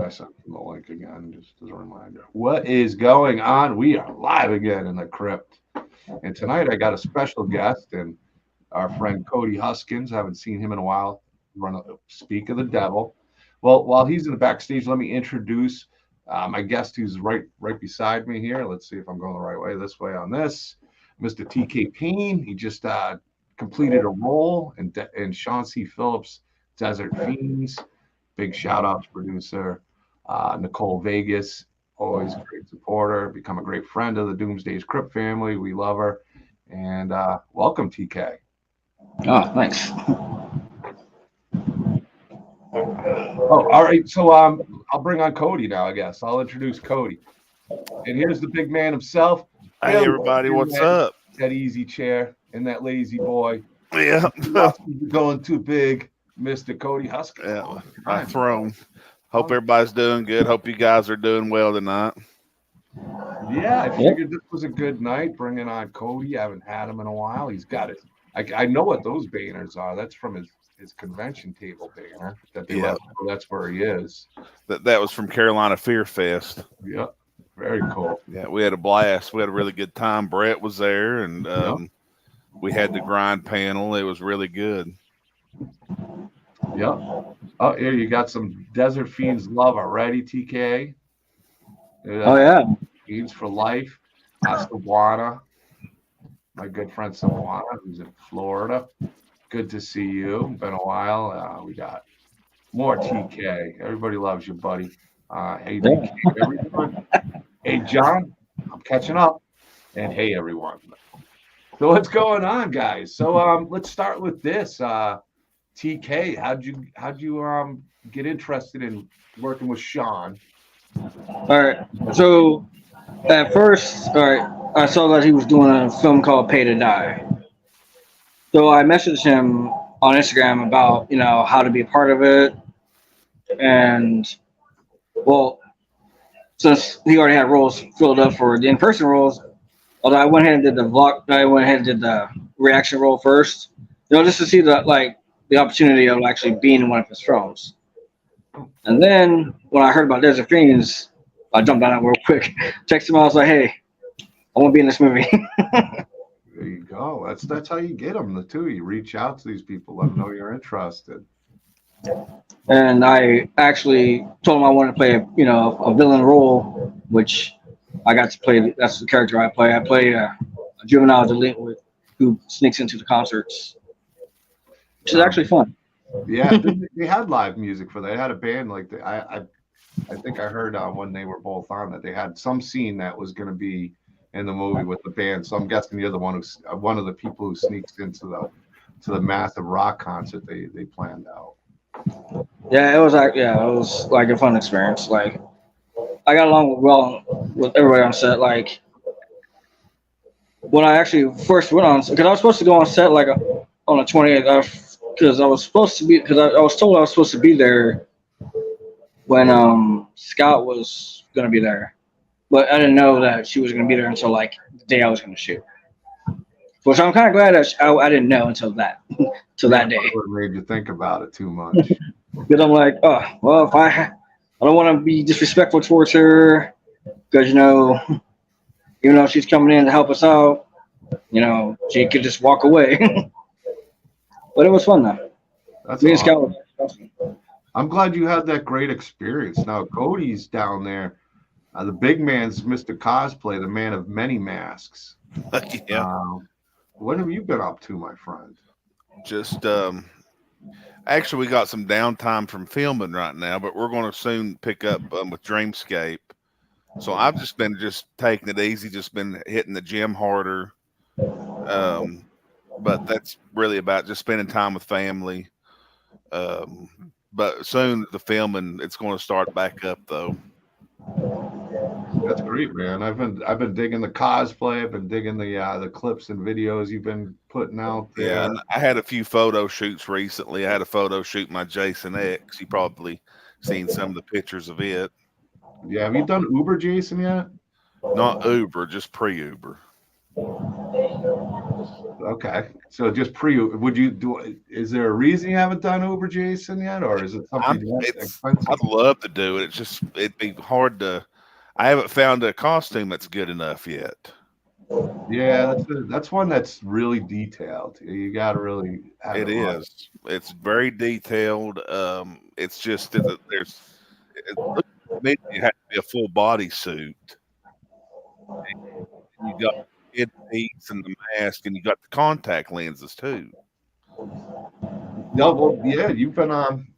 I sent him the link again, just as a reminder. What is going on? We are live again in the crypt. And tonight I got a special guest and our friend Cody Huskins. Haven't seen him in a while. Speak of the devil. Well, while he's in the backstage, let me introduce my guest who's right beside me here. Let's see if I'm going the right way. This way on this, Mr. TK Payne. He just completed a role in Shawn C Phillips' Desert Fiends. Big shout out to producer Nicole Vegas, always a great supporter, become a great friend of the Doomsday's Krypt family. We love her. And welcome, TK. Oh, thanks. Oh, all right. So I'll bring on Cody now, I guess. I'll introduce Cody. And here's the big man himself. Hey, everybody. What's up? That easy chair and that lazy boy. Yeah. Going too big, Mr. Cody Huskins. Yeah, my throne. Hope everybody's doing good. Hope you guys are doing well tonight. Yeah, I figured this was a good night bringing on Cody. I haven't had him in a while. He's got it. I know what those banners are. That's from his convention table banner that they left. So that's where he is. That was from Carolina Fear Fest. Yep. Very cool. Yeah, we had a blast. We had a really good time. Brett was there, and we had the grind panel. It was really good. Yep. Oh, here you got some Desert Fiends love already, TK. Oh, yeah. Fiends for life. Sawana, my good friend Sawana, who's in Florida. Good to see you. Been a while. We got more TK. Everybody loves you, buddy. Hey, TK, everyone. Hey, John, I'm catching up. And hey, everyone. So what's going on, guys? So let's start with this. TK, how'd you get interested in working with Shawn? All right. So at first, I saw that he was doing a film called Pay to Die. So I messaged him on Instagram about, how to be a part of it. And well, since he already had roles filled up for the in-person roles, although I went ahead and did the vlog, I went ahead and did the reaction role first, just to see the opportunity of actually being in one of his films. And then when I heard about Desert Fiends, I jumped on it real quick. Texted him, I was like, hey, I want to be in this movie. There you go. That's how you get them, too. You reach out to these people, let them know you're interested. And I actually told him I wanted to play a villain role, which I got to play. That's the character I play. I play a juvenile delinquent who sneaks into the concerts, which is actually fun. Yeah, they had live music for that. They had a band like that. I think I heard when they were both on that they had some scene that was going to be in the movie with the band. So I'm guessing you're the one one of the people who sneaks into the massive rock concert they planned out. Yeah, it was like a fun experience. Like I got along well with everybody on set. Like when I actually first went on, because I was supposed to go on set like on the 28th. Because I was supposed to be, because I was told I was supposed to be there when Scott was gonna be there, but I didn't know that she was gonna be there until like the day I was gonna shoot. Which I'm kind of glad that I didn't know until that day. It made you think about it too much. Because I'm like, oh well, if I don't want to be disrespectful towards her, because even though she's coming in to help us out, she could just walk away. But it was fun though. That's awesome. I'm glad you had that great experience. Now Cody's down there. The big man's Mr. Cosplay, the man of many masks. Yeah. What have you been up to, my friend? Just actually, we got some downtime from filming right now, but we're going to soon pick up with Dreamscape. So I've just been taking it easy, just been hitting the gym harder. But that's really about just spending time with family. But soon the filming, it's going to start back up though. That's great, man. I've been digging the cosplay. I've been digging the clips and videos you've been putting out there. Yeah, and I had a few photo shoots recently. I had a photo shoot my Jason X. You probably seen some of the pictures of it. Yeah, have you done Uber Jason yet? Not Uber, just pre-Uber. Okay. So just would you do, is there a reason you haven't done Uber Jason yet, or is it something that's expensive? I'd love to do it. It's just it'd be hard to. I haven't found a costume that's good enough yet. Yeah, that's one that's really detailed. You got to really have It it right. is. It's very detailed. It's just that there's. It looks to me you have to be a full body suit. And you got the head piece and the mask, and you got the contact lenses too. No, well, yeah, you've been on.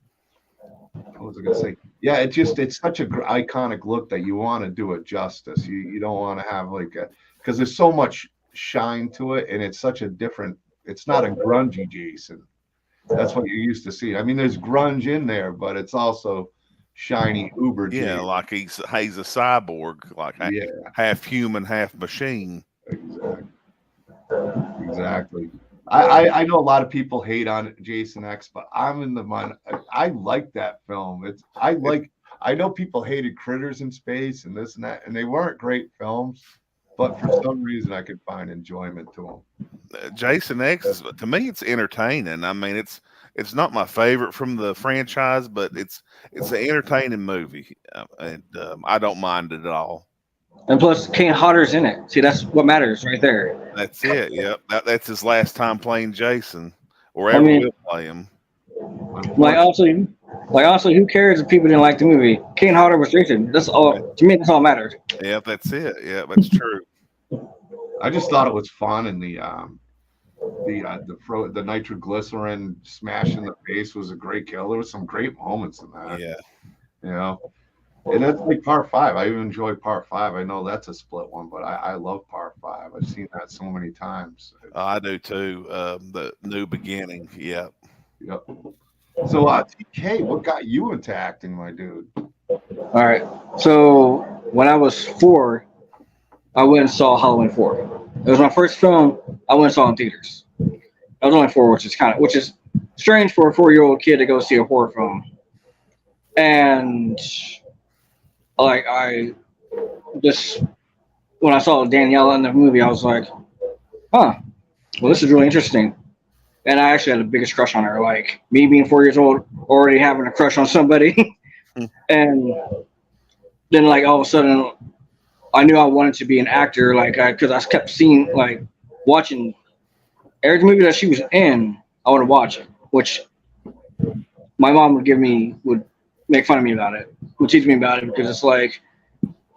What was I gonna say? Yeah, it's such a iconic look that you want to do it justice. You don't want to have like a, because there's so much shine to it, and it's such a different. It's not a grungy Jason. That's what you're used to seeing. I mean, there's grunge in there, but it's also shiny Uber Yeah, Jason. like he's a cyborg, like Yeah, half human, half machine. exactly. Exactly. I know a lot of people hate on Jason X, but I'm in the mind. I like that film. I know people hated Critters in Space and this and that, and they weren't great films, but for some reason I could find enjoyment to Jason X is to me it's entertaining. I mean it's not my favorite from the franchise, but it's an entertaining movie, and I don't mind it at all. And plus, Kane Hodder's in it. See, that's what matters right there. That's it. Yep, that's his last time playing Jason, or I ever mean, will play him. like them. honestly, who cares if people didn't like the movie? Kane Hodder was Jason. That's all. To me, that's all matters. Yeah, that's it. Yeah, that's true. I just thought it was fun, and the nitroglycerin smash in the face was a great kill. There was some great moments in that. Yeah. You know. And that's like part five. I even enjoy part five. I know that's a split one, but I love part five. I've seen that so many times. I do too. The new beginning. Yeah. Yep. So, TK, what got you into acting, my dude? All right. So when I was 4, I went and saw Halloween 4. It was my first film I went and saw in theaters. I was only 4, which is strange for a 4-year-old kid to go see a horror film. And like I just when I saw Daniela in the movie, I was like, huh, well, this is really interesting. And I actually had the biggest crush on her. Like me being 4 years old, already having a crush on somebody. And then like all of a sudden I knew I wanted to be an actor, like because I kept seeing watching every movie that she was in, I would watch it, which my mom would make fun of me about it, would teach me about it, because it's like,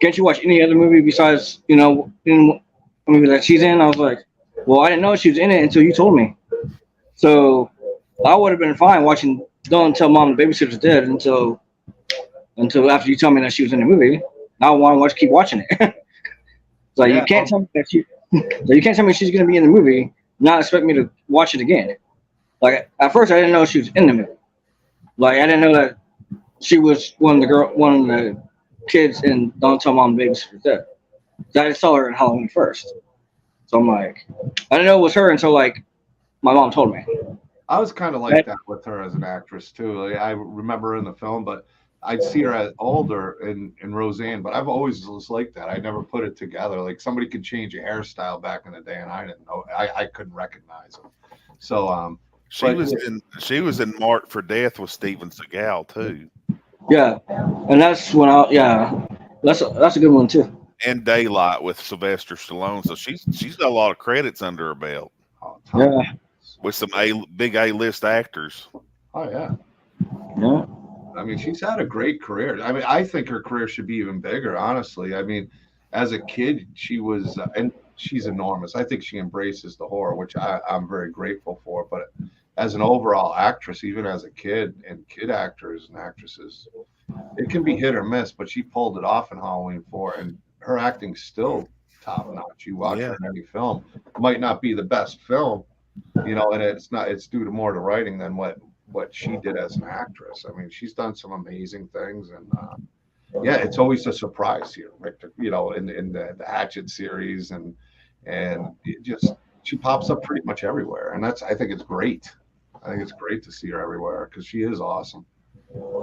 can't you watch any other movie besides, in a movie that she's in? I was like, well, I didn't know she was in it until you told me. So I would have been fine watching Don't Tell Mom the Babysitter's Dead until after you tell me that she was in the movie. Now I want to keep watching it. So you can't tell me that you can't tell me she's going to be in the movie, not expect me to watch it again. Like at first I didn't know she was in the movie. Like I didn't know that she was one of the kids in Don't Tell Mom the Babysitter's Dead. I just saw her in Halloween first. So I'm like, I didn't know it was her until like my mom told me. I was kind of like that with her as an actress too. Like, I remember her in the film, but I'd see her as older in Roseanne. But I've always was like that. I never put it together. Like somebody could change a hairstyle back in the day, and I didn't know. I couldn't recognize them. So she was in Marked for Death with Steven Seagal too. Yeah, and that's when that's a good one too. And Daylight with Sylvester Stallone. So she's got a lot of credits under her belt. Yeah, with some big A-list actors. Oh yeah. Yeah. I mean, she's had a great career. I mean, I think her career should be even bigger, honestly. I mean, as a kid, she was, and she's enormous. I think she embraces the horror, which I'm very grateful for. But as an overall actress, even as a kid, and kid actors and actresses, it can be hit or miss. But she pulled it off in Halloween 4, and her acting's still top notch. You watch her in any film, it might not be the best film, and it's due to more to writing than what she did as an actress. I mean, she's done some amazing things, and it's always a surprise here, right? In the Hatchet series, and she pops up pretty much everywhere, and I think it's great. I think it's great to see her everywhere because she is awesome.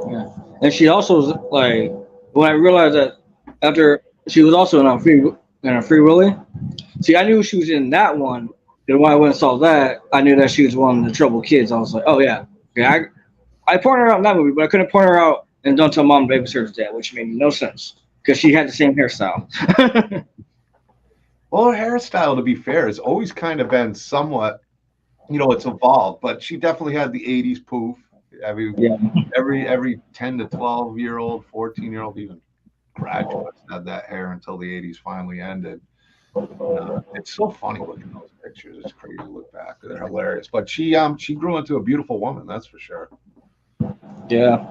Yeah, and she also like when I realized that after she was also in a Free Willy. See, I knew she was in that one And when I went and saw that, I knew that she was one of the troubled kids. I was like, oh yeah, okay. I pointed her out in that movie, but I couldn't point her out and Don't Tell Mom Babysitter's Dad, which made no sense because she had the same hairstyle. Well, her hairstyle, to be fair, has always kind of been somewhat, it's evolved, but she definitely had the 80s poof. I mean, Yeah. every 10 to 12-year-old, 14-year-old, even graduates had that hair until the 80s finally ended. It's so funny looking at those pictures. It's crazy to look back. They're hilarious. But she grew into a beautiful woman, that's for sure. Yeah.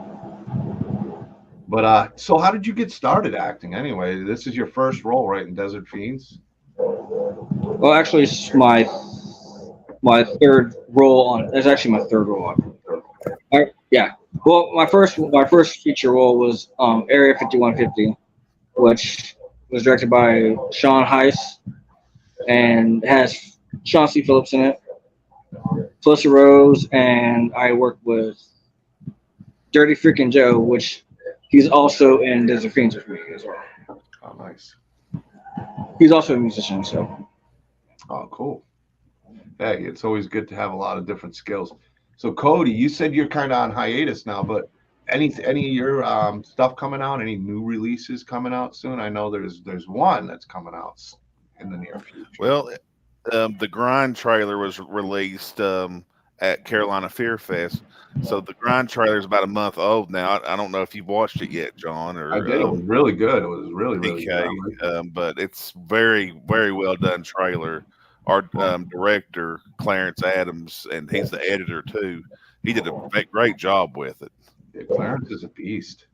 But so how did you get started acting anyway? This is your first role, right, in Desert Fiends? Well, actually, it's my third role on. It's actually my third role on. Yeah. Well, my first feature role was Area 5150, which was directed by Sean Heiss and has Shawn C Phillips in it, Felissa Rose, and I worked with Dirty Freaking Joe, which he's also in Desert Fiends with me as well. Oh, nice. He's also a musician, so. Oh, cool. Hey, it's always good to have a lot of different skills. So, Cody, you said you're kind of on hiatus now, but any of your stuff coming out? Any new releases coming out soon? I know there's one that's coming out in the near future. Well, the Grind trailer was released at Carolina Fear Fest. So the Grind trailer is about a month old now. I don't know if you've watched it yet, John, or I did. It was really good. It was really, really TK, good. but it's very, very well done trailer. Our director, Clarence Adams, and he's the editor too. He did a great job with it. Yeah, Clarence is a beast.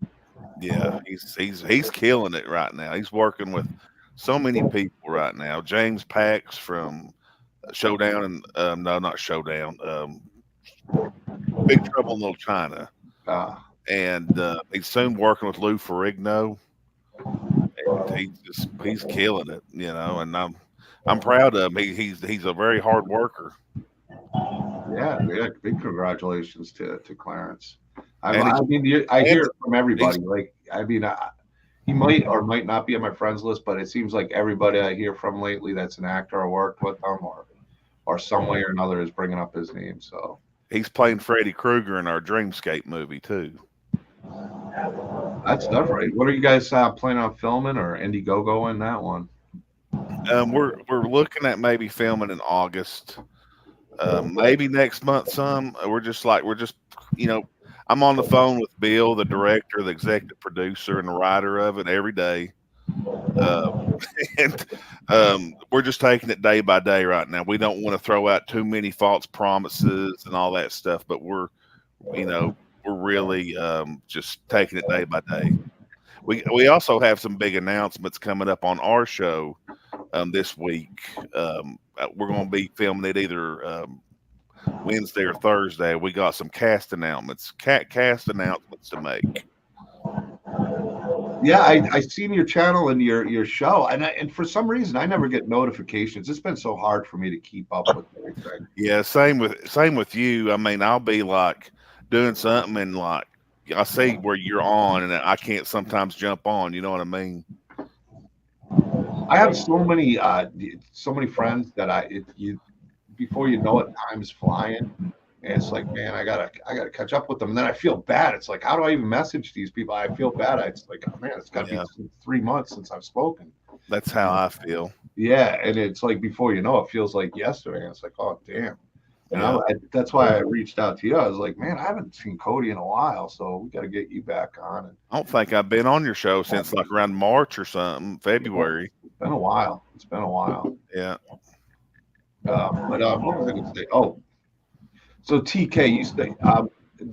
Yeah, he's killing it right now. He's working with so many people right now. James Pax from Showdown and no, not Showdown. Big Trouble in Little China, and he's soon working with Lou Ferrigno. And he's killing it, and I'm proud of him. He's a very hard worker. Yeah, big congratulations to Clarence. I And mean, I hear it from everybody. Like, I mean, he might or might not be on my friends list, but it seems like everybody I hear from lately that's an actor or worked with them or some way or another is bringing up his name. So he's playing Freddy Krueger in our Dreamscape movie too. that's stuff, right? What are you guys planning on filming or Indiegogo in that one? We're looking at maybe filming in August, maybe next month. We're just I'm on the phone with Bill, the director, the executive producer, and the writer of it every day. And we're just taking it day by day right now. We don't want to throw out too many false promises and all that stuff, but we're really just taking it day by day. We also have some big announcements coming up on our show this week. We're going to be filming it either Wednesday or Thursday. We got some cast announcements to make. Yeah, I seen your channel and your show, and for some reason I never get notifications. It's been so hard for me to keep up with everything. Yeah, same with you. I mean, I'll be like doing something and like I see where you're on, and I can't sometimes jump on. You know what I mean? I have so many friends that before you know it, time is flying. And it's like, man, I gotta catch up with them. And then I feel bad. It's like, how do I even message these people? I feel bad. It's like, oh, man, it's got to be 3 months since I've spoken. That's how I feel. Yeah, and it's like before you know, it feels like yesterday. And it's like, oh, damn. And that's why I reached out to you. I was like, man, I haven't seen Cody in a while, so we got to get you back on. And I don't think I've been on your show since like around March or something, February. It's been a while. Yeah. But what was I going to say? Oh. So TK, you say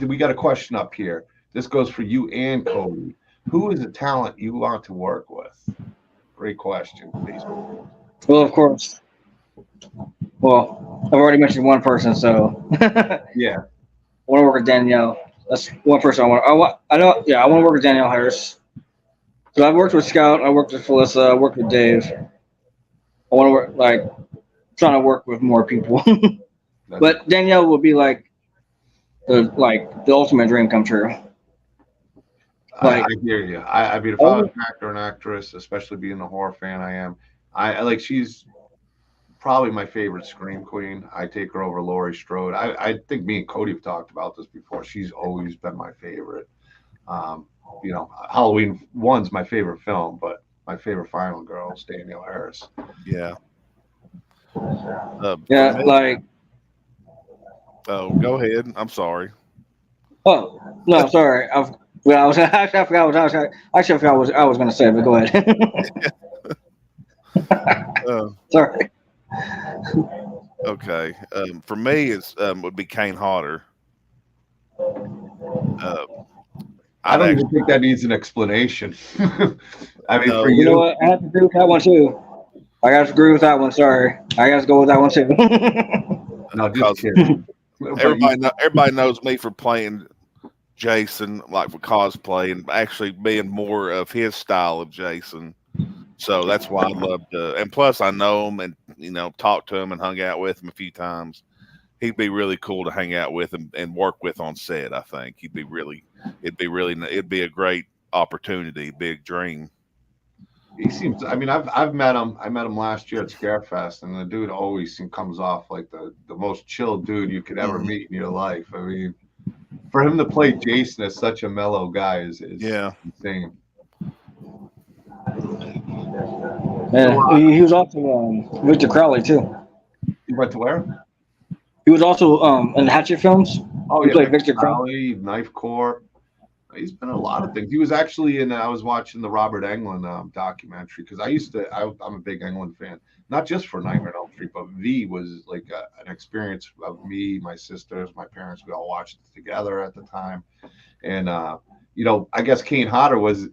we got a question up here. This goes for you and Cody. Who is a talent you want to work with? Great question. Well, of course. Well, I've already mentioned one person, so yeah. I want to work with Danielle. That's one person I want. I want to work with Danielle Harris. So I've worked with Scout. I worked with Felissa. I worked with Dave. I want to work trying to work with more people. But Danielle will be like the ultimate dream come true. I hear you. I mean, if I was an actor and actress, especially being a horror fan, I am. I like she's probably my favorite Scream Queen. I take her over Laurie Strode. I think me and Cody have talked about this before. She's always been my favorite. Um, Halloween 1's my favorite film, but my favorite final girl is Danielle Harris. Yeah. For Yeah, me, like oh, go ahead. I'm sorry. oh no, sorry. I was I forgot what I was actually I forgot what I was gonna say, but go ahead. Uh, Sorry. okay. For me, it's would be Kane Hodder. Uh, I I'd don't actually even think that needs an explanation. I mean, for no. You know you, what? I have to agree with that one too. I got to agree with that one. Sorry, I got to go with that one too. no, just Because kidding. But you, everybody knows me for playing Jason, like for cosplay, and actually being more of his style of Jason. So that's why I love to. And plus, I know him, and talked to him and hung out with him a few times. He'd be really cool to hang out with and work with on set. I think it'd be a great opportunity, big dream. he seems. I mean, I've met him. I met him last year at Scarefest, and the dude always comes off like the most chill dude you could ever Hmm. meet in your life. I mean, for him to play Jason as such a mellow guy is Yeah. insane. So Yeah, he was also Victor Crowley too. you went to where? He was also in the Hatchet films. Oh He yeah, played Victor Victor Crowley. Crowley, Knife Corps. He's been in a lot of things. He was actually in. I was watching the Robert Englund documentary because I used to. I'm a big Englund fan, not just for Nightmare on Elm Street, but V was like an experience of me, my sisters, my parents. We all watched it together at the time, and I guess Kane Hodder was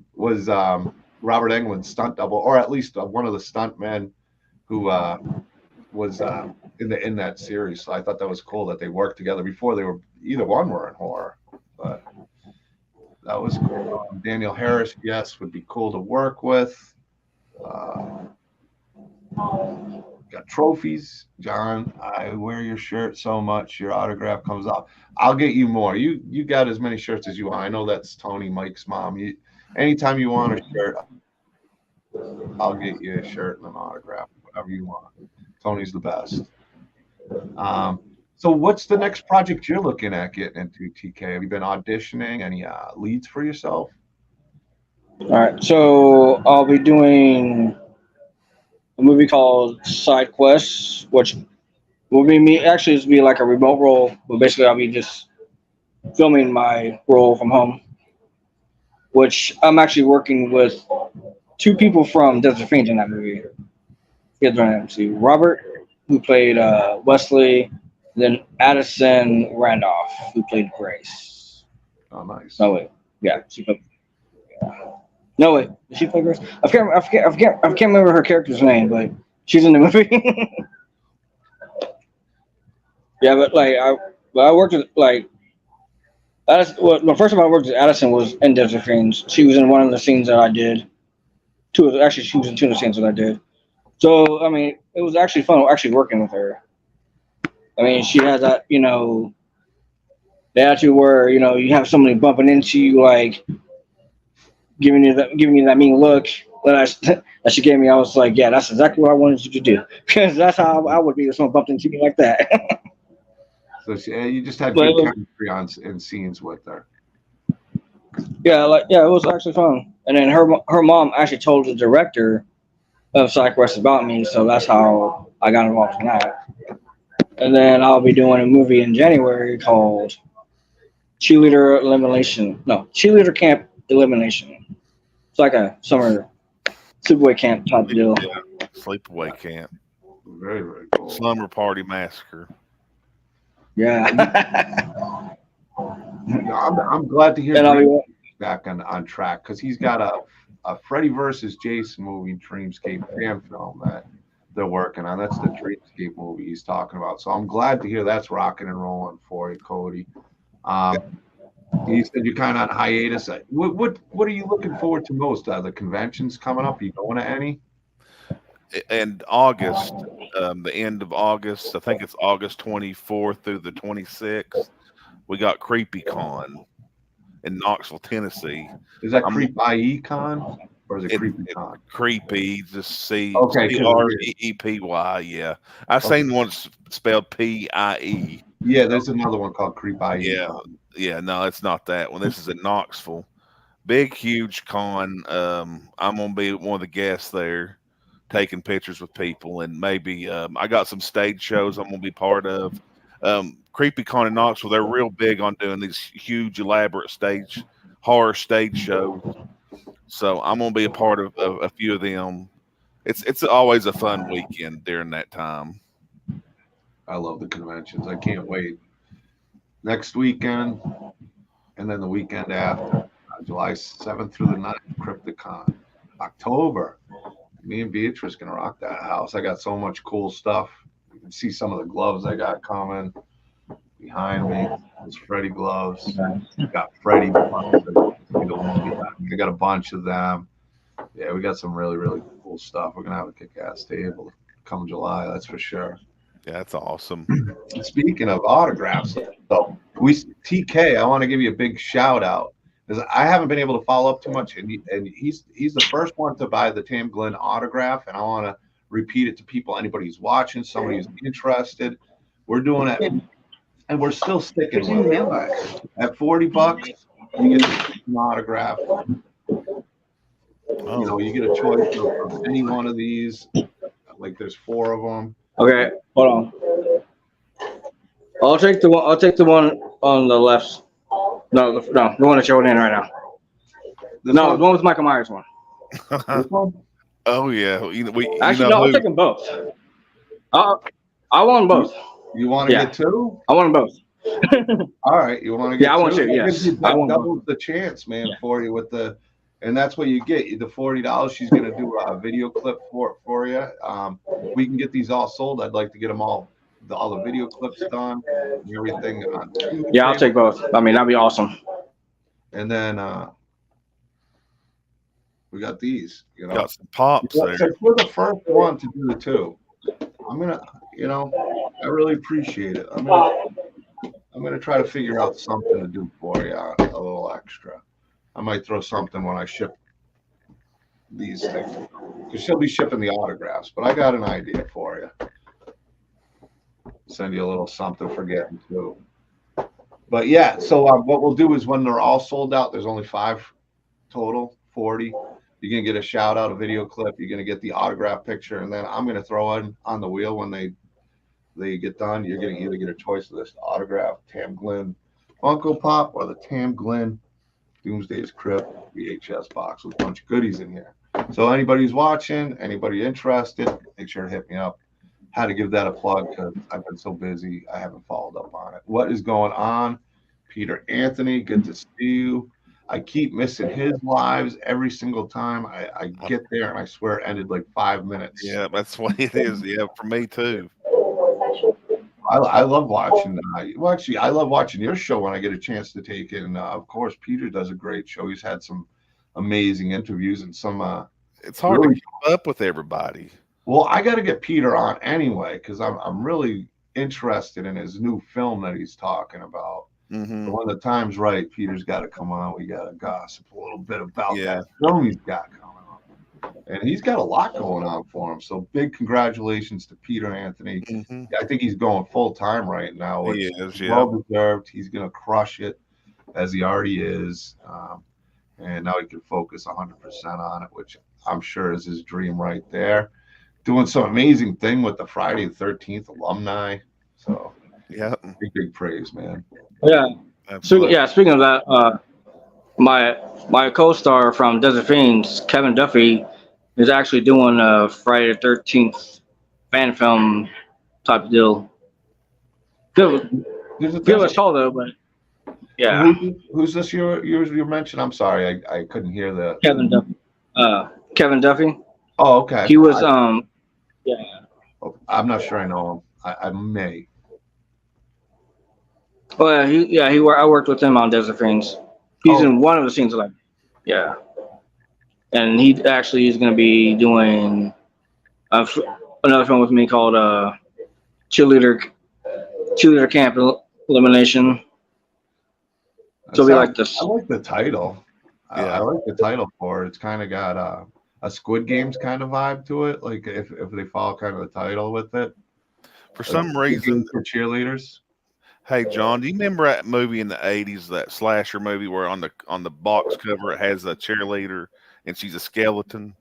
Robert Englund's stunt double, or at least one of the stunt men who was in that series. So I thought that was cool that they worked together before they were either one were in horror, but that was cool. Daniel Harris, yes, would be cool to work with. Uh, got trophies, John. I wear your shirt so much, your autograph comes off. I'll get you more. You got as many shirts as you want. I know that's Tony, Mike's mom. Anytime you want a shirt, I'll get you a shirt and an autograph, whatever you want. Tony's the best. Um, so what's the next project you're looking at getting into, TK? Have you been auditioning? Any leads for yourself? All right, so I'll be doing a movie called Side Quests, which will be me. Actually, it's be like a remote role, but basically I'll be just filming my role from home. Which I'm actually working with two people from Desert Fiends in that movie. Here's their names. See, Robert, who played Wesley, and then Addison Randolph, who played Grace. Oh, nice. No wait, yeah, she played. No wait, did she play Grace? I can't remember her character's name, but she's in the movie. Yeah, but I worked with like Addison. Well, the first time I worked with Addison was in Desert Fiends. She was in one of the scenes that I did. Actually, she was in two of the scenes that I did. So I mean, it was actually fun actually working with her. I mean, she had that the attitude where you have somebody bumping into you like giving you that mean look that that she gave me. I was like, yeah, that's exactly what I wanted you to do because that's how I would be if someone bumped into me like that. So you just had But good chemistry in scenes with her. yeah, it was actually fun. And then her mom actually told the director of SideQuest about me, so that's how I got involved in that. And then I'll be doing a movie in January called Cheerleader Elimination. No, Cheerleader Camp Elimination. It's like a summer sleepaway camp type deal. Yeah. Sleepaway camp, Very, very cool. slumber party massacre. Yeah. I'm glad to hear And I'll be back on track because he's got a Freddy versus Jason movie, Dreamscape fan film that they're working on. That's the Dreamscape movie he's talking about. So I'm glad to hear that's rocking and rolling for you, Cody. You said you're kind of on hiatus. What are you looking forward to most? The conventions coming up? Are you going to any? And August, the end of August, I think it's August 24th through the 26th. We got Creepy Con in Knoxville, Tennessee. Is that I'm Creep IE Con? Or is it Creepy Con? Creepy, just Okay, CREEPY. Yeah, I've seen one spelled PIE. Yeah, there's another one called Creepy Yeah, Con. yeah. No, it's not that one. This is in Knoxville. Big, huge con. I'm gonna be one of the guests there, taking pictures with people, and maybe I got some stage shows I'm gonna be part of. Creepy Con in Knoxville, they're real big on doing these huge, elaborate horror stage shows. So I'm gonna be a part of a few of them. It's always a fun weekend during that time. I love the conventions. I can't wait. Next weekend, and then the weekend after, July 7th through the 9th, Crypticon. October, me and Beatrice gonna rock that house. I got so much cool stuff. You can see some of the gloves I got coming behind me. Those Freddy gloves. Got Freddy gloves. I got a bunch of them. Yeah, we got some really, really cool stuff. We're gonna have a kick-ass table come July, that's for sure. Yeah, that's awesome. Speaking of autographs, so TK, I want to give you a big shout out because I haven't been able to follow up too much, and he's the first one to buy the Tam Glenn autograph, and I want to repeat it to people. Anybody who's watching, somebody who's interested, we're doing it, and we're still sticking with it. At $40, you get an autograph. You know, you get a choice of any one of these. Like there's 4 of them. Okay, hold on. I'll take the one on the left. No, the one that's showing in right now. The one with Michael Myers one. This one? Oh yeah, I'll take them both. I want both. You want to get 2? I want them both. All right, you want to get 2? I want 2. Yes, I want double the chance, man, for you with the, and that's what you get. The $40. She's gonna do a video clip for you. We can get these all sold. I'd like to get them all the video clips done and everything. Yeah, I'll take both. I mean, that'd be awesome. And then we got these. You know, got some pops there. So we're the first one to do the 2. I'm gonna, I really appreciate it. I'm gonna try to figure out something to do for you, a little extra. I might throw something when I ship these things because she'll be shipping the autographs. But I got an idea for you. Send you a little something for getting 2. But yeah, so what we'll do is when they're all sold out, there's only 5 total, 40. You're gonna get a shout out, a video clip. You're gonna get the autograph picture, and then I'm gonna throw in on the wheel when they get done. You're gonna either get a choice of this autograph Tam Glenn Funko Pop or the Tam Glenn Doomsday's Krypt VHS box with a bunch of goodies in here. So anybody who's watching, anybody interested, make sure to hit me up. Had to give that a plug because I've been so busy, I haven't followed up on it. What is going on? Peter Anthony, good to see you. I keep missing his lives every single time I get there, and I swear it ended like 5 minutes. Yeah, that's what it is. Yeah, for me too. I love watching. Well, actually, I love watching your show when I get a chance to take it. And of course, Peter does a great show. He's had some amazing interviews and some. It's hard to keep up with everybody. Well, I got to get Peter on anyway because I'm really interested in his new film that he's talking about. Mm-hmm. So when the time's right, Peter's got to come on. We got to gossip a little bit about that film he's got coming on. And he's got a lot going on for him. So big congratulations to Peter Anthony. Mm-hmm. I think he's going full time right now. He is, yeah. Well deserved. He's going to crush it as he already is. And now he can focus 100% on it, which I'm sure is his dream right there. Doing some amazing thing with the Friday the 13th alumni. So yeah, big praise, man. Yeah. Speaking of that, my co-star from Desert Fiends, Kevin Duffy, is actually doing a Friday the 13th fan film type of deal. Feel it's called though, but yeah. Who's this you mentioned? I'm sorry, I couldn't hear the Kevin Duffy. Kevin Duffy. Oh, okay. He was yeah. I'm not sure I know him. I may. Well, I worked with him on Desert Fiends. He's in one of the scenes, like, yeah. And he actually is going to be doing another film with me called Cheerleader Camp Elimination. So we like this. I like the title. I like the title for it. It's kind of got a Squid Games kind of vibe to it. Like if they follow kind of the title with it. For Like some reason, for cheerleaders. hey John, do you remember that movie in the '80s, that slasher movie where on the box cover it has a cheerleader and she's a skeleton?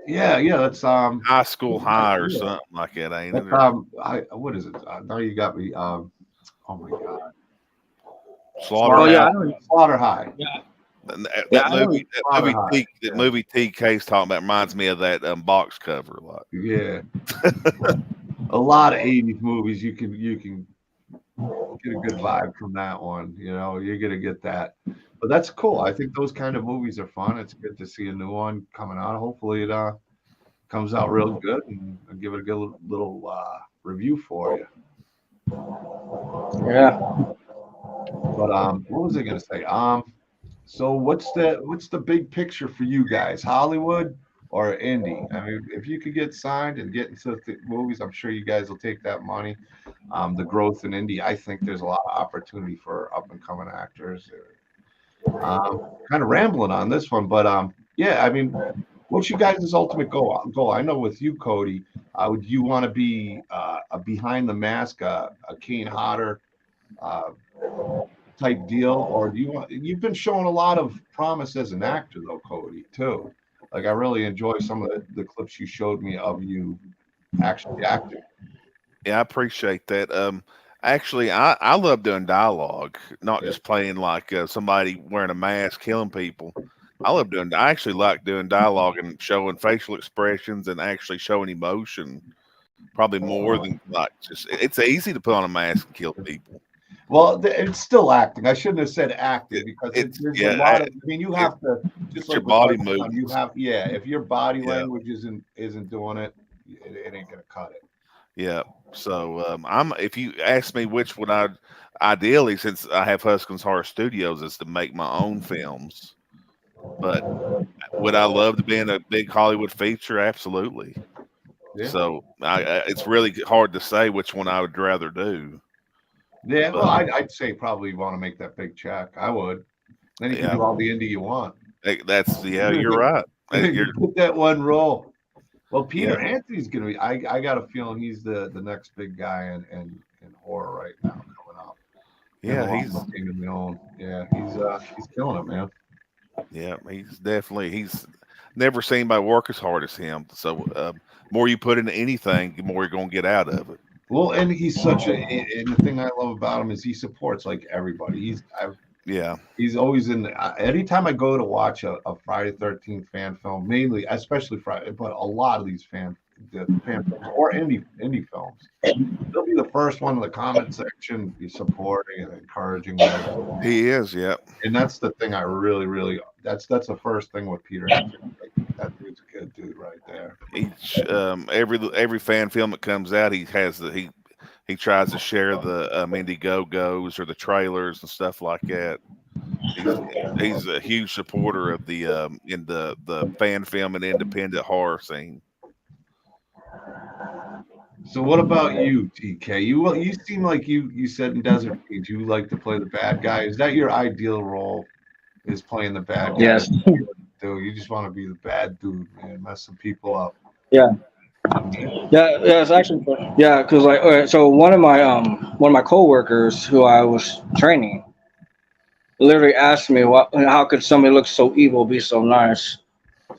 Yeah, that's High School High or yeah. something like that, ain't That's it? Or what is it? Now you got me. Oh my God, Oh yeah, Slaughterhouse. I know. Slaughter High. Yeah, That, yeah, that I know. movie, that Slaughter movie, High. T, that movie TK's talking about reminds me of that box cover. Like, Yeah, a lot of '80s movies. You can get a good vibe from that one. You know, you're gonna get that. But that's cool. I think those kind of movies are fun. It's good to see a new one coming out. Hopefully, it comes out real good, and I'll give it a good little review for you. Yeah. But what was I gonna say? So what's the big picture for you guys? Hollywood or indie? I mean, if you could get signed and get into the movies, I'm sure you guys will take that money. The growth in indie, I think there's a lot of opportunity for up and coming actors. Kind of rambling on this one, but yeah, I mean, what's you guys' ultimate goal? I know with you, Cody, would you want to be a behind the mask, a Kane Hodder uh, type deal, or do you want? You've been showing a lot of promise as an actor, though, Cody, too. Like I really enjoy some of the clips you showed me of you actually acting. yeah, I appreciate that. Actually, I love doing dialogue, not Yeah. just playing like somebody wearing a mask killing people. I actually like doing dialogue and showing facial expressions and actually showing emotion. Probably more than like just. It's easy to put on a mask and kill people. Well, it's still acting. I shouldn't have said acting It, because it's there's a yeah, lot of. I mean, you it, have to just it's your like with body Hudson, you movements. have if your body Yeah, language isn't doing it, it ain't gonna cut it. yeah. So I'm. If you ask me which would I ideally, since I have Huskins Horror Studios, is to make my own films. But would I love to be in a big Hollywood feature? Absolutely. Yeah, So it's really hard to say which one I would rather do. yeah. Well, But I'd say probably want to make that big check. I would. Then you can yeah, do all the indie you want. that's yeah. You're right. You're Get that one role. Well, yeah, Peter Anthony's gonna be. I got a feeling he's the next big guy in horror right now coming up. Him yeah. along with King Leon. Yeah, he's killing it, man. He's never seen anybody work as hard as him. So more you put into anything, the more you're gonna get out of it. Well, and he's such a. And the thing I love about him is he supports like everybody. Yeah, He's always in. Anytime I go to watch a Friday 13th fan film, mainly, especially Friday, but a lot of these the fan films or indie films, they'll be the first one in the comment section, be supporting and encouraging them. he is. Yeah, And that's the thing I really that's the first thing with Peter Anthony. Like, that dude's a good dude right there. each every fan film that comes out, he tries to share the Indiegogo's or the trailers and stuff like that. He's he's a huge supporter of the in the fan film and independent horror scene. So what about you, TK? You seem like you said in Desert Fiends you like to play the bad guy. Is that your ideal role? Is playing the bad guy? Yes. Dude, you just want to be the bad dude, man, messing people up. Yeah. Yeah. Yeah. It's actually yeah, because like all right, so one of my coworkers who I was training literally asked me what how could somebody look so evil be so nice,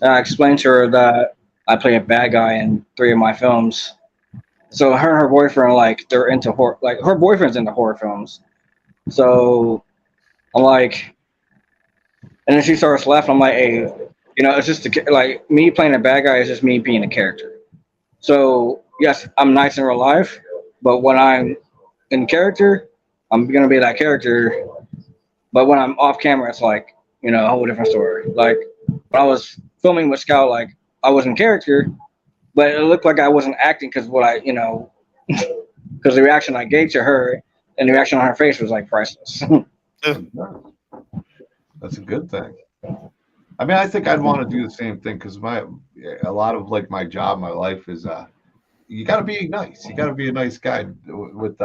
and I explained to her that I play a bad guy in 3 of my films. So her and her boyfriend like they're into horror, like her boyfriend's into horror films. So I'm like, and then she starts laughing. I'm like, hey, it's just like me playing a bad guy is just me being a character. So yes, I'm nice in real life, but when I'm in character, I'm gonna be that character. But when I'm off camera, it's like a whole different story. Like when I was filming with Scout, like I was in character, but it looked like I wasn't acting because because the reaction I gave to her and the reaction on her face was like priceless. That's a good thing. I mean, I think I'd want to do the same thing because a lot of like my job, my life is you got to be nice. You got to be a nice guy with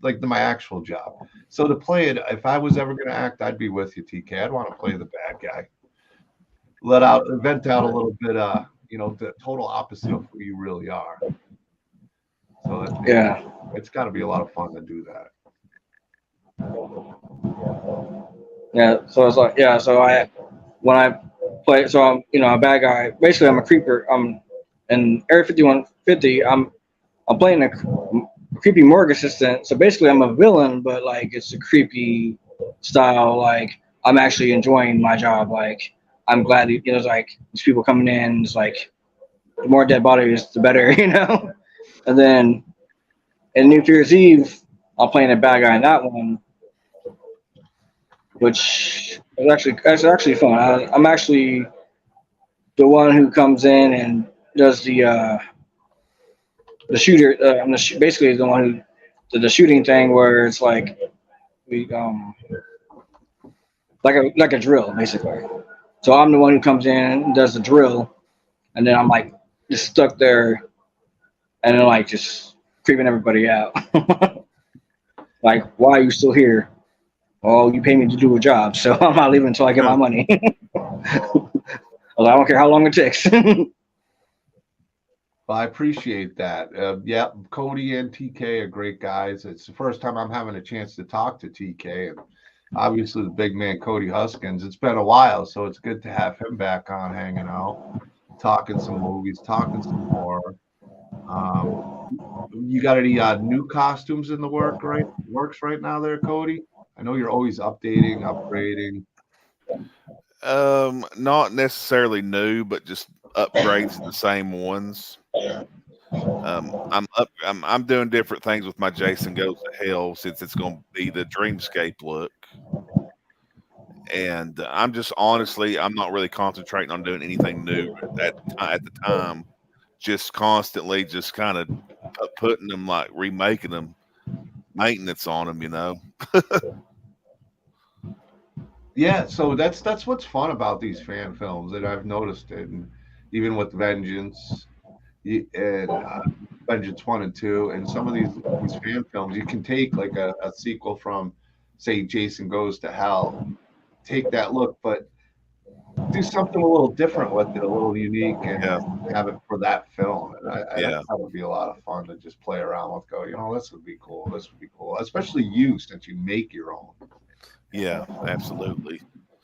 like my actual job. So to play it, if I was ever going to act, I'd be with you, TK. I'd want to play the bad guy. vent out a little bit, the total opposite of who you really are. So Yeah. it's got to be a lot of fun to do that. Yeah. So it's like, yeah. So when I play, so I'm, a bad guy. Basically, I'm a creeper. In Area 5150. I'm playing a creepy morgue assistant. So basically, I'm a villain, but like it's a creepy style. Like I'm actually enjoying my job. Like I'm glad, it's like these people coming in. It's like the more dead bodies, the better, And then in New Year's Eve, I'm playing a bad guy in that one, which is actually fun. I'm actually the one who comes in and does the shooter. I'm basically the one who did the shooting thing where it's like we like a drill basically. So I'm the one who comes in and does the drill, and then I'm like just stuck there, and then like just creeping everybody out. Like, why are you still here? Oh, you pay me to do a job, so I'm not leaving until I get my money. I don't care how long it takes. Well, I appreciate that. Yeah, Cody and TK are great guys. It's the first time I'm having a chance to talk to TK, and obviously the big man Cody Huskins. It's been a while, so it's good to have him back on, hanging out, talking some movies, talking some horror. Um, you got any new costumes in the works right now, there, Cody? I know you're always updating, upgrading. Not necessarily new, but just upgrades to the same ones. I'm doing different things with my Jason Goes to Hell since it's going to be the Dreamscape look, and I'm just honestly I'm not really concentrating on doing anything new at the time. Just constantly, just kind of putting them like remaking them, maintenance on them. Yeah, so that's what's fun about these fan films, and I've noticed it, and even with Vengeance and Vengeance 1 and 2, and some of these fan films, you can take like a sequel from, say, Jason Goes to Hell, take that look, but do something a little different with it, a little unique, Yeah, and have it for that film. And yeah, that would be a lot of fun to just play around with. Go, this would be cool. This would be cool, especially you since you make your own. yeah, absolutely.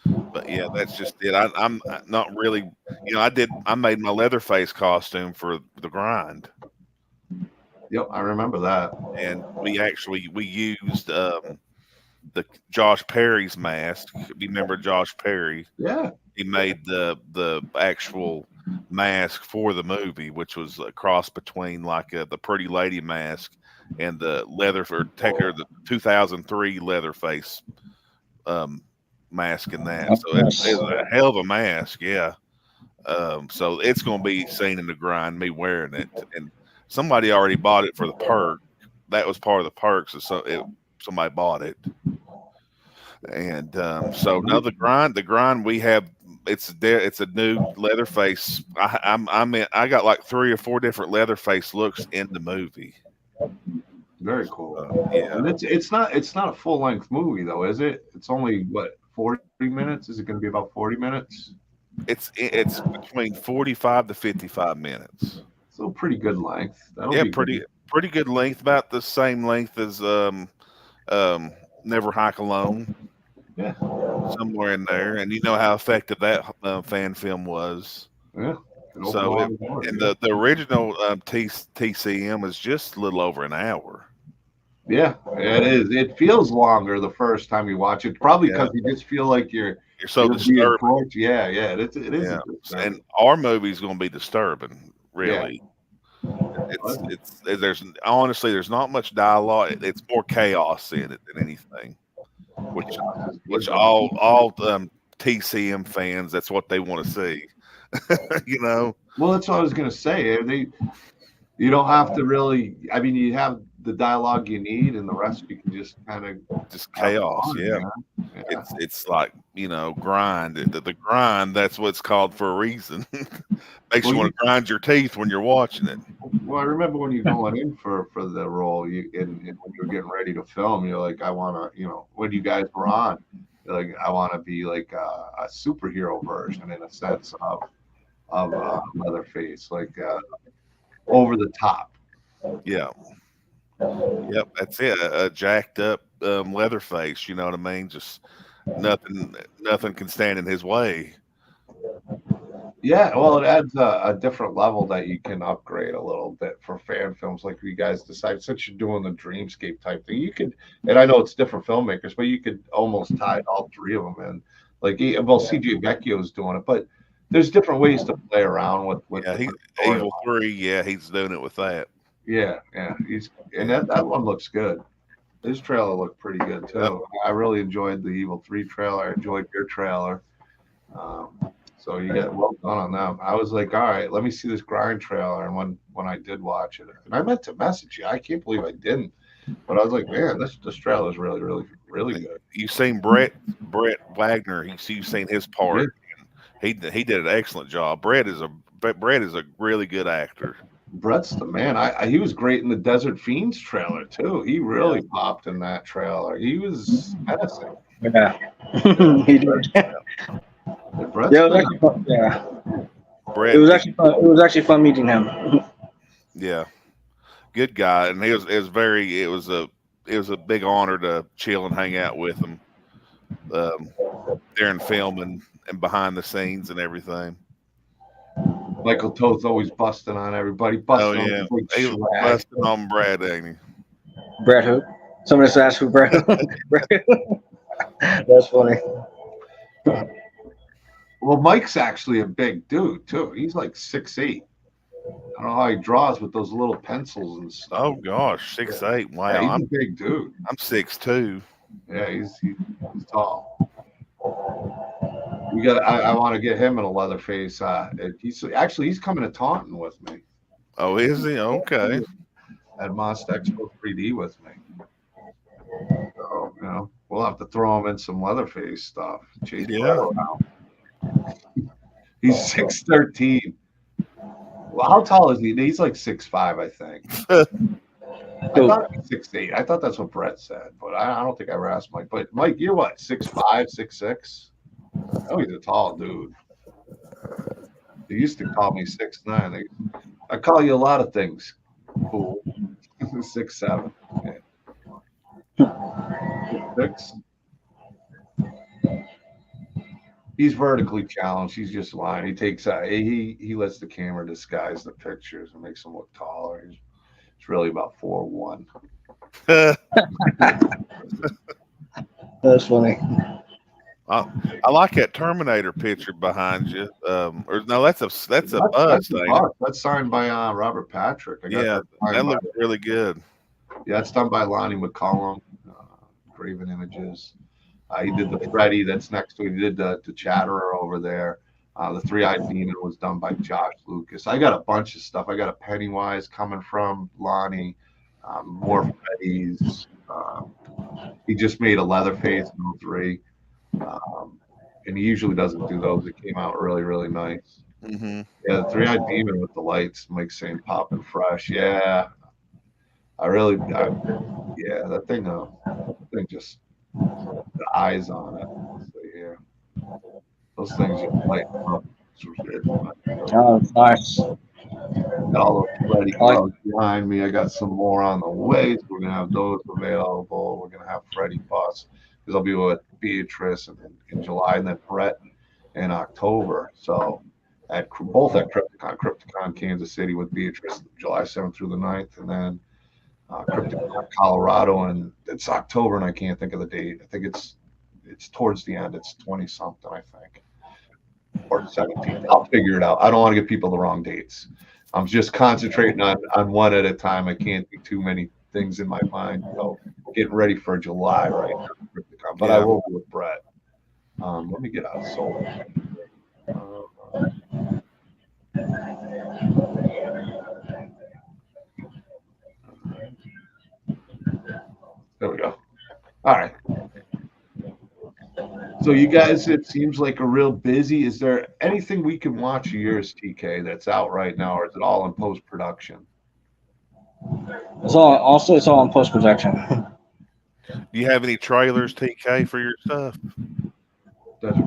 But yeah, that's just it. I'm not really, I made my Leatherface costume for the grind, Yep, I remember that. and we used the Josh Perry's mask. Remember Josh Perry? Yeah. He made the actual mask for the movie, which was a cross between like the Pretty Lady mask and the the 2003 Leatherface um, mask in that. So it's a hell of a mask, yeah. So it's going to be seen in the grind, me wearing it, and somebody already bought it for the perk. That was part of the perks. Somebody bought it, and so now the grind we have. It's there. It's a new Leatherface. I got like 3 or 4 different Leatherface looks in the movie. Very cool. Yeah, And it's not a full length movie though, is it? It's only what, 40 minutes? Is it going to be about 40 minutes? it's between 45 to 55 minutes. So pretty good length. That'll Yeah, be good. pretty good length, about the same length as um Never Hike Alone, Yeah. somewhere in there. And you know how effective that fan film was. Yeah. Can open a So lot of doors. and Yeah. the original TCM was just a little over an hour. Yeah, it is. It feels longer the first time you watch it, probably Yeah, because you just feel like you're so you're being disturbing. tortured. Yeah, yeah. It is Yeah, a and disturbing. our movie's going to be disturbing. Yeah. Really, there's honestly there's not much dialogue. It's more chaos in it than anything. Which Chaos is good which though. all TCM fans, that's what they want to see. you know, Well, that's what I was gonna say. You don't have to really. I mean, you have the dialogue you need, and the rest you can just kind of just have chaos. fun. Yeah, Yeah. Yeah. it's like grind. The grind. That's what it's called for a reason. Makes Well, you want to grind your teeth when you're watching it. I remember when you're going in for the role, and when you're getting ready to film, you're like, I want to, when you guys were on, like I want to be like a superhero version in a sense of Leatherface, like over the top. Yeah. Yep. That's it. A jacked up Leatherface. You know what I mean? Just nothing can stand in his way. Yeah, well, it adds a different level that you can upgrade a little bit for fan films. Like you guys decide, since you're doing the dreamscape type thing, you could, and I know it's different filmmakers, but you could almost tie all three of them in. Like, well, CJ Vecchio's doing it, but there's different ways to play around with Yeah. He's different Evil storylines. 3. Yeah. He's doing it with that. Yeah, yeah, and Yeah. that one looks good. His trailer looked pretty good Yep. too. I really enjoyed the Evil 3 trailer. I enjoyed your trailer. Um, so you got well done on them. I was like, all right, let me see this grind trailer. And when I did watch it, and I meant to message you, I can't believe I didn't. But I was like, man, this trailer is really, really, really good. You've seen Brett Wagner. You've seen his Yeah, part. He did an excellent job. Brett is a really good actor. Brett's the man. He was great in the Desert Fiends trailer too. He Yeah. really popped in that trailer. He was menacing. Yeah, he did. Brett's Yeah, it was good. actually fun. Yeah, it Brett, was actually fun. It was actually fun meeting him. yeah, good guy, and it was a big honor to chill and hang out with him um, during filming and behind the scenes and everything. Michael Toth's always busting on everybody, Oh busting on yeah, the big he was swag. busting on Brad, ain't he? Brad who? Somebody just asked who Brad. That's funny. Well, Mike's actually a big dude too. He's like 6'8". I don't know how he draws with those little pencils and stuff. Oh gosh, 6'8". Yeah, Wow, he's I'm a big dude. I'm 6'2". Yeah, he's tall. We got. I want to get him in a Leatherface. He's coming to Taunton with me Oh, is he? Okay. at Monster Expo 3D with me. So we'll have to throw him in some Leatherface stuff. Chase Yeah. Brett around. He's 6'13". Well, how tall is he? He's like 6'5", I think. I thought he was 6'8". I thought that's what Brett said, but I don't think I ever asked Mike. But Mike, you're what, 6'5", 6'6"? Oh, he's a tall dude. They used to call me 6'9". I call you a lot of things. Cool. 6'7". Yeah. 6'6". He's vertically challenged. He's just lying. He takes he lets the camera disguise the pictures and makes him look taller. It's really about 4'1". That's funny. I like that Terminator picture behind you. Or no, that's a bus That's thing. Buck. That's signed by Robert Patrick. I got Yeah, signed that by- looks really good. Yeah, it's done by Lonnie McCollum, Graven Images. He did the Freddy that's next to it. He did the Chatterer over there. The Three-Eyed Demon was done by Josh Lucas. I got a bunch of stuff. I got a Pennywise coming from Lonnie, more Freddy's. He just made a Leatherface in 03. And he usually doesn't do those. It came out really, really nice. Hmm. Yeah, the Three-Eyed Demon with the lights, Mike saying popping fresh. Yeah, yeah, that thing just the eyes on it. So, yeah, those things just light up. Oh, nice. Got all those Freddy gloves behind me. I got some more on the way. So we're gonna have those available. We're gonna have Freddy Bus because I'll be with Beatrice in July, and then Brett in October. So both at Krypticon, Kansas City with Beatrice, July 7th through the 9th, and then Krypticon, Colorado, and it's October, and I can't think of the date. I think it's towards the end. It's 20 something, I think, or 17th. I'll figure it out. I don't want to give people the wrong dates. I'm just concentrating on one at a time. I can't do too many things in my mind. So getting ready for July right now, Krypticon, but I will be with Brett. Let me get out of Soul. There we go. All right. So you guys, it seems like a real busy. Is there anything we can watch of yours, TK, that's out right now, or is it all in post production? It's all in post production. Do you have any trailers, TK, for your stuff? Desert.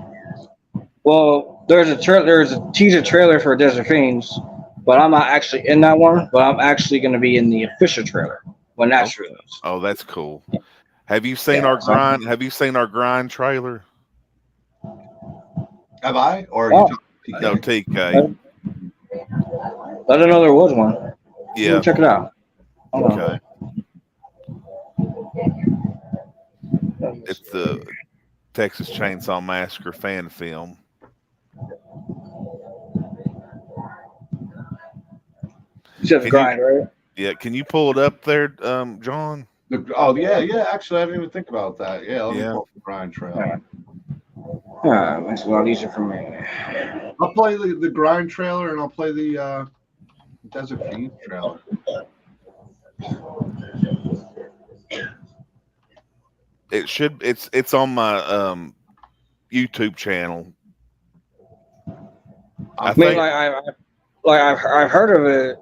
Well, there's a teaser trailer for Desert Fiends, but I'm not actually in that one. But I'm actually going to be in the official trailer when that's released. Oh, that's cool. Have you seen Yeah, our so- grind? Have you seen our grind trailer? Have I? Or are you Oh, talking TK? No, TK. I didn't know there was one. Let Yeah. me check it out. Hold on. Okay. It's the Texas Chainsaw Massacre fan film. You said the Can you? grind, right? Yeah. Can you pull it up there, John? Oh yeah. Actually, I didn't even think about that. Yeah, let me Yeah. pull up the grind trailer. Makes it a lot easier for me. I'll play the grind trailer, and I'll play the Desert Fiends trailer. It should. It's on my YouTube channel. I mean, I've heard of it,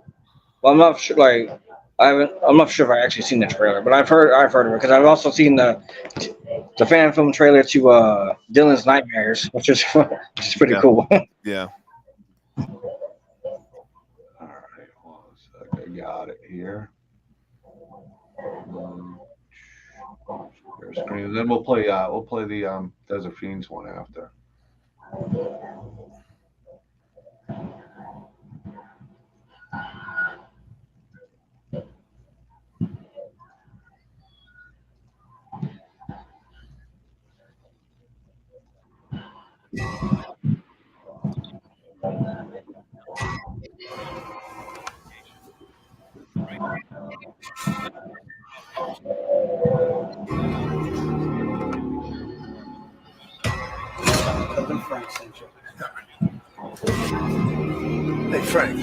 but I'm not sure. Like, I'm not sure if I actually seen the trailer, but I've heard of it because I've also seen the fan film trailer to Dylan's Nightmares, which is pretty cool. Yeah. All right, hold on a sec. I got it here. Share screen. And then we'll play the Desert Fiends one after. Hey, Frank.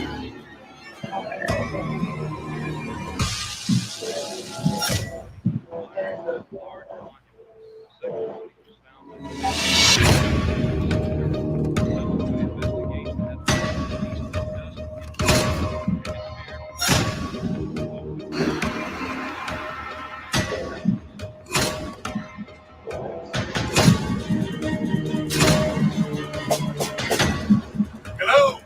Hello.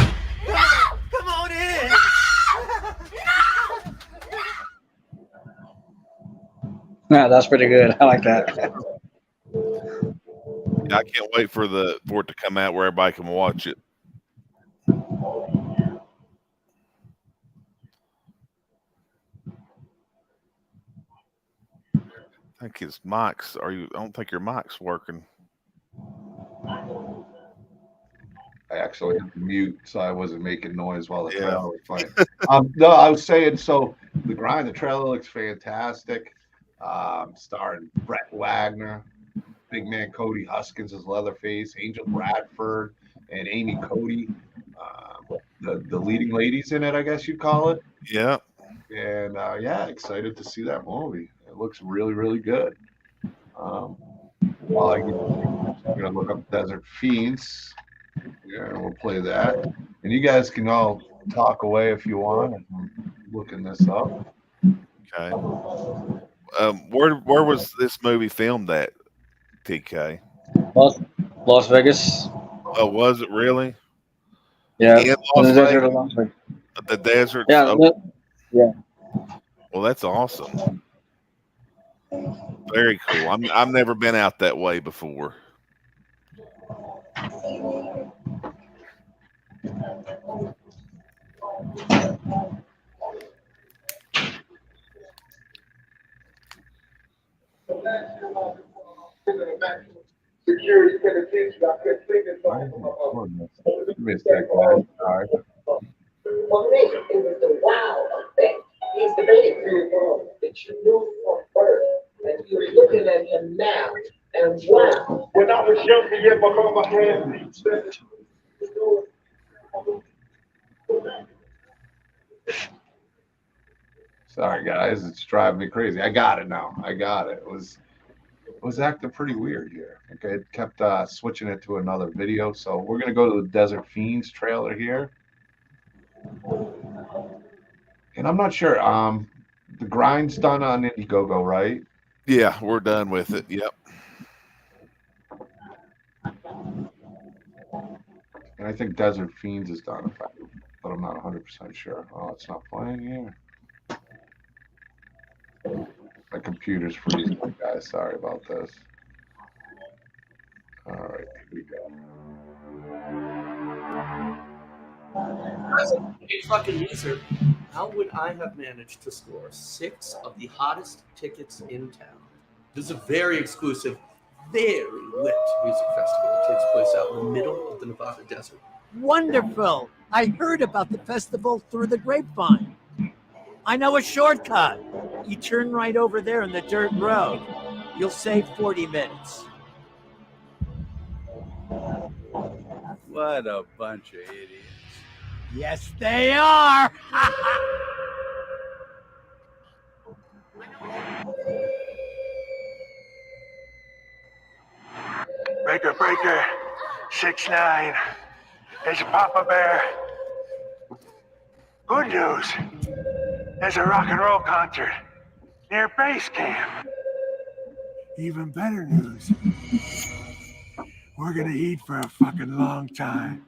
Come on in. Yeah, that's pretty good. I like that. I can't wait for it to come out where everybody can watch it. I think his mic's. I don't think your mic's working. I actually had to mute, so I wasn't making noise while the Yeah. trailer was playing. No, I was saying, so the grind, the trailer looks fantastic. Starring Brett Wagner, big man Cody Huskins as Leatherface, Angel Bradford, and Amy Cody. The leading ladies in it, I guess you'd call it. Yeah. And yeah, excited to see that movie. It looks really, really good. While I'm gonna look up Desert Fiends. Yeah, and we'll play that. And you guys can all talk away if you want. I'm looking this up. Okay. Where was this movie filmed at, TK? Las Vegas. Oh, was it really? Yeah. In In Las the desert Vegas? of Las Vegas. The desert? Yeah. Oh, Yeah. well, that's awesome. Very cool. I've never been out that way before. Security penitentiary. I couldn't think of Why is it recording this? Give me a sec, guys. Sorry. For me, it was the wow effect. He's the baby that you knew from birth. And you're looking at him now. And wow. When I was younger, yeah, my mama had me. Sorry, guys. It's driving me crazy. I got it now. I got it. It was acting pretty weird here. Okay, it kept switching it to another video. So we're gonna go to the Desert Fiends trailer here, and I'm not sure. The grind's done on Indiegogo, right? Yeah, we're done with it. Yep. And I think Desert Fiends is done, but I'm not 100% sure. Oh, it's not playing here. My computer's freezing, guys. Sorry about this. All right, here we go. As a fucking user, how would I have managed to score 6 of the hottest tickets in town? This is a very exclusive, very lit music festival that takes place out in the middle of the Nevada desert. Wonderful. I heard about the festival through the grapevine. I know a shortcut. You turn right over there in the dirt road. You'll save 40 minutes. What a bunch of idiots. Yes, they are. Breaker, 6'9". There's a Papa Bear. Good news. There's a rock and roll concert near base camp. Even better news. We're gonna eat for a fucking long time.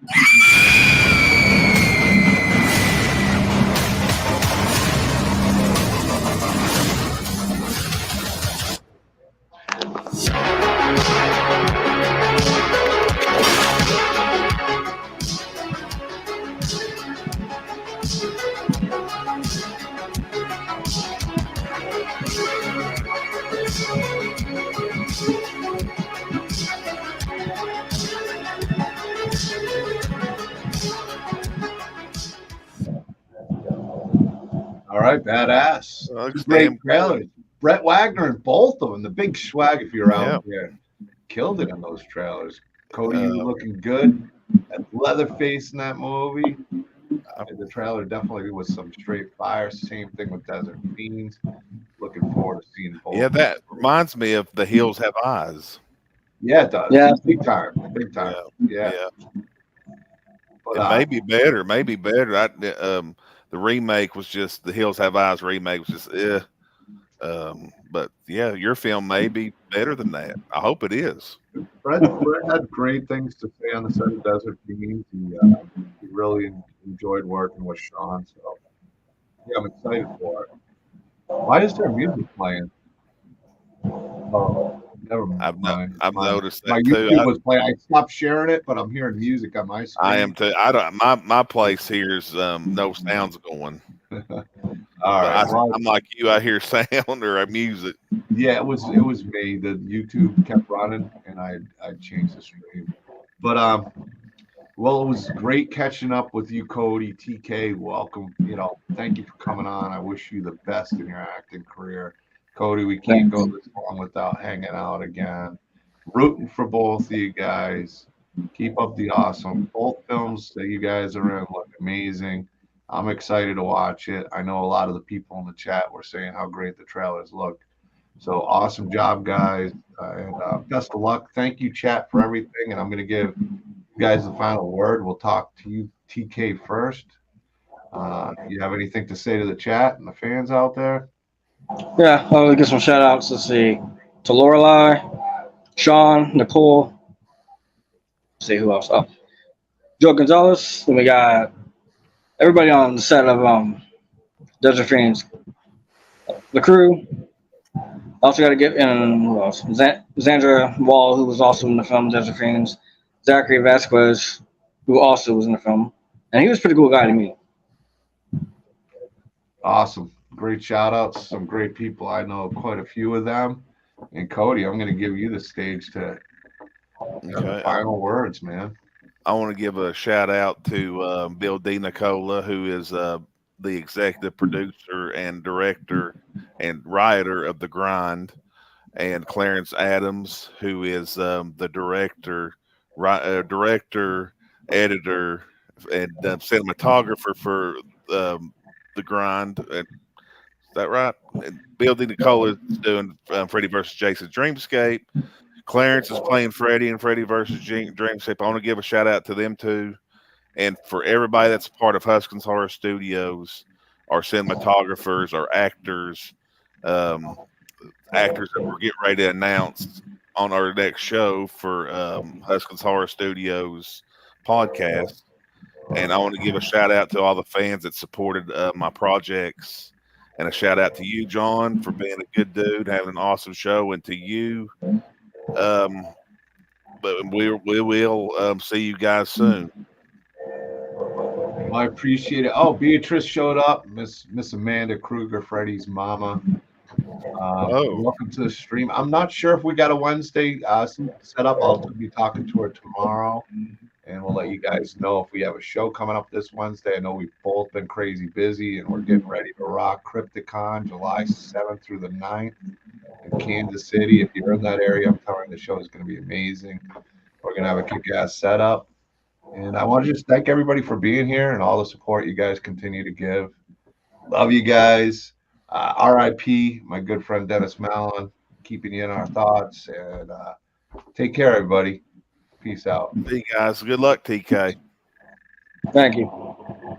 All right, badass. Looks Great damn trailers. Brett Wagner in both of them. The big swag if you're out Yeah. there. Killed it in those trailers. Cody, you looking good. That Leatherface in that movie. The trailer definitely was some straight fire. Same thing with Desert Fiends. Looking forward to seeing both. Yeah, that reminds me of The Hills Have Eyes. Yeah, it does. Yeah. Big time. Big time. Yeah. But, It may be better. Maybe better. The remake was just The Hills Have Eyes remake was just but yeah, your film may be better than that. I hope it is. Brett had great things to say on the set of Desert Fiends. He really enjoyed working with Shawn. So yeah, I'm excited for it. Why is there music playing? Oh, never mind. I've noticed My that too. YouTube was playing. I stopped sharing it, but I'm hearing music on my screen. I am too. I don't. My place here is no sounds going. All right. I'm like you. I hear sound or music. Yeah, it was me. The YouTube kept running, and I changed the stream. But well, it was great catching up with you, Cody. TK, welcome. Thank you for coming on. I wish you the best in your acting career, Cody. We can't go this long without hanging out again. Rooting for both of you guys. Keep up the awesome. Both films that you guys are in look amazing. I'm excited to watch it. I know a lot of the people in the chat were saying how great the trailers look. So awesome job, guys. And best of luck. Thank you, chat, for everything. And I'm going to give you guys the final word. We'll talk to you, TK, first. You have anything to say to the chat and the fans out there? Yeah, I'll get some shout outs. Let's see. To Lorelei, Sean, Nicole. Let's see who else. Oh, Joe Gonzalez. Then we got everybody on the set of Desert Fiends. The crew. Also got to get in who else? Zandra Wall, who was also in the film Desert Fiends. Zachary Vasquez, who also was in the film. And he was a pretty cool guy to meet. Awesome. Great shout outs. Some great people. I know quite a few of them. And Cody, I'm going to give you the stage to have the Okay. final words, man. I want to give a shout out to Bill D. Nicola, who is the executive producer and director and writer of The Grind, and Clarence Adams, who is the director, editor, and cinematographer for The Grind. Is that right? And Bill D. Nicola is doing Freddy versus Jason Dreamscape. Clarence is playing Freddy and Freddy versus Dreamscape. I want to give a shout out to them too, and for everybody that's a part of Huskins Horror Studios, our cinematographers, our actors, actors that we're getting ready to announce on our next show for Huskins Horror Studios podcast. And I want to give a shout out to all the fans that supported my projects, and a shout out to you, John, for being a good dude, having an awesome show, and to you. But we will see you guys soon. Well, I appreciate it. Oh, Beatrice showed up. Miss Amanda Kruger, Freddie's mama. Oh. Welcome to the stream. I'm not sure if we got a Wednesday set up. I'll be talking to her tomorrow, and we'll let you guys know if we have a show coming up this Wednesday. I know we've both been crazy busy, and we're getting ready to rock Crypticon July 7th through the 9th in Kansas City. If you're in that area, I'm telling you, the show is going to be amazing. We're going to have a kick-ass setup. And I want to just thank everybody for being here and all the support you guys continue to give. Love you guys. RIP, my good friend Dennis Mallon, keeping you in our thoughts. And take care, everybody. Peace out. See you guys. Good luck, TK. Thank you.